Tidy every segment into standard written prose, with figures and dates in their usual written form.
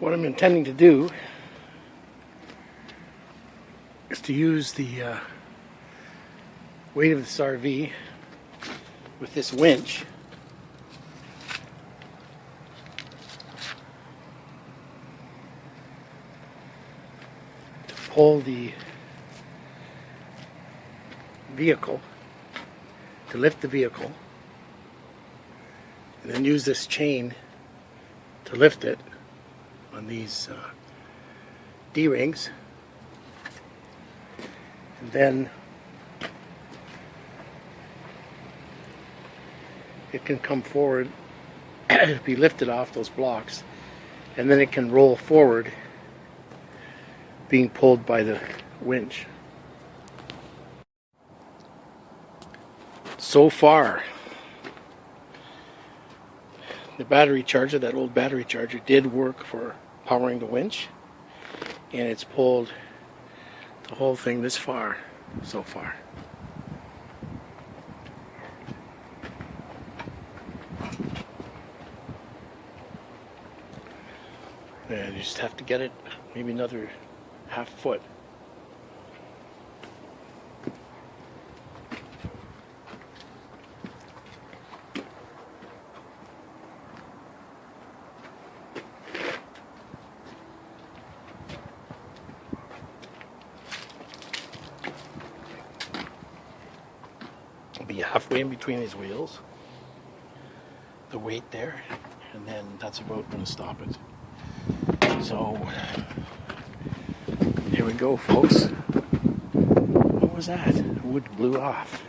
What I'm intending to do is to use the weight of this RV with this winch to pull the vehicle, to lift the vehicle, and then use this chain to lift it on these D-rings, and then it can come forward, be lifted off those blocks, and then it can roll forward, being pulled by the winch. So far, the battery charger, that old battery charger, did work for powering the winch, and it's pulled the whole thing this far so far. And you just have to get it maybe another half foot. Be halfway in between these wheels, the weight there, and then that's about going to stop it. So here we go, folks. What was that? The wood blew off.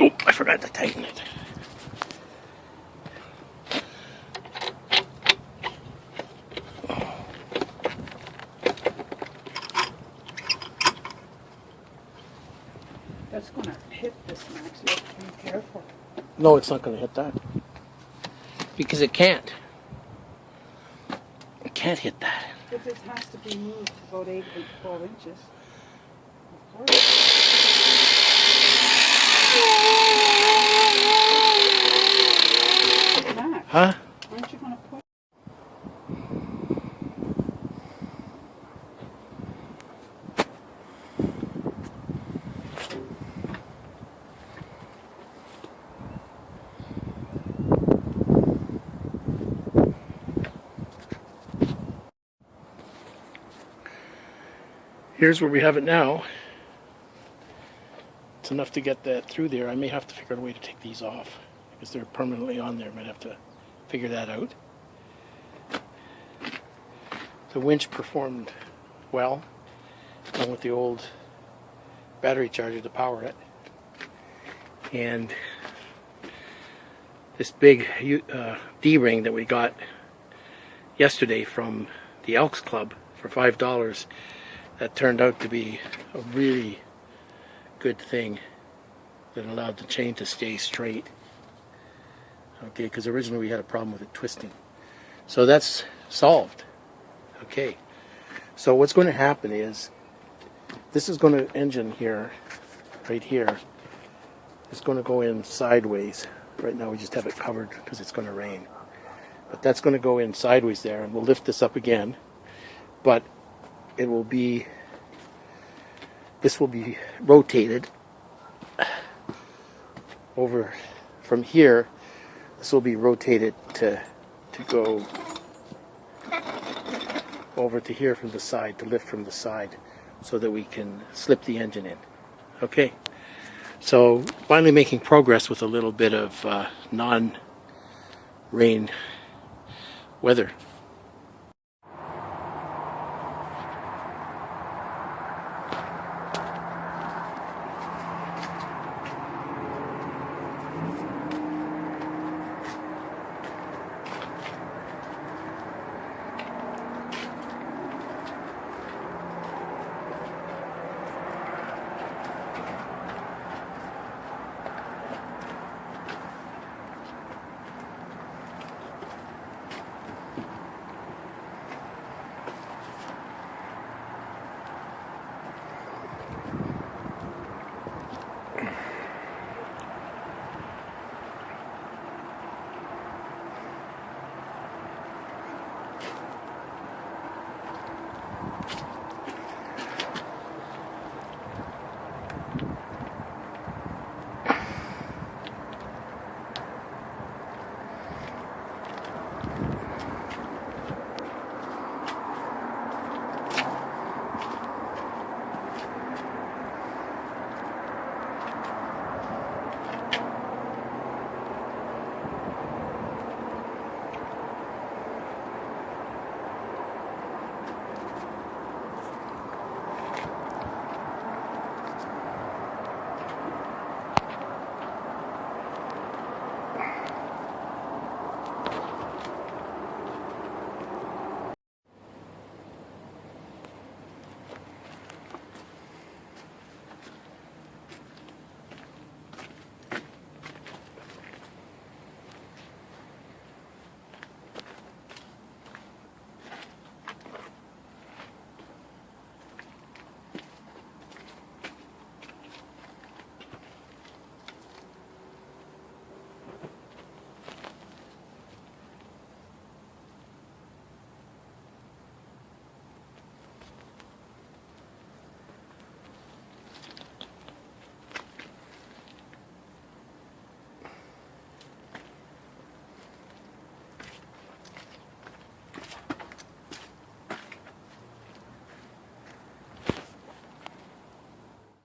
Oh, I forgot to tighten it. That's going to hit this, Max. You have to be careful. No, it's not going to hit that. Because it can't. It can't hit that. But this has to be moved about 8 to 12 inches. Of course. Max, Huh? aren't you going to put... Here's where we have it now. It's enough to get that through there. I may have to figure out a way to take these off because they're permanently on there. I might have to figure that out. The winch performed well, along with the old battery charger to power it. And this big D-ring that we got yesterday from the Elks Club for $5, that turned out to be a really good thing that allowed the chain to stay straight. Okay, because originally we had a problem with it twisting. So that's solved. Okay, so what's going to happen is this is going to engine here, right here, is going to go in sideways. Right now we just have it covered because it's going to rain. But that's going to go in sideways there, and we'll lift this up again. But it will be, this will be rotated over from here. This will be rotated to go over to here from the side, to lift from the side, so that we can slip the engine in. Okay, so finally making progress with a little bit of non-rain weather.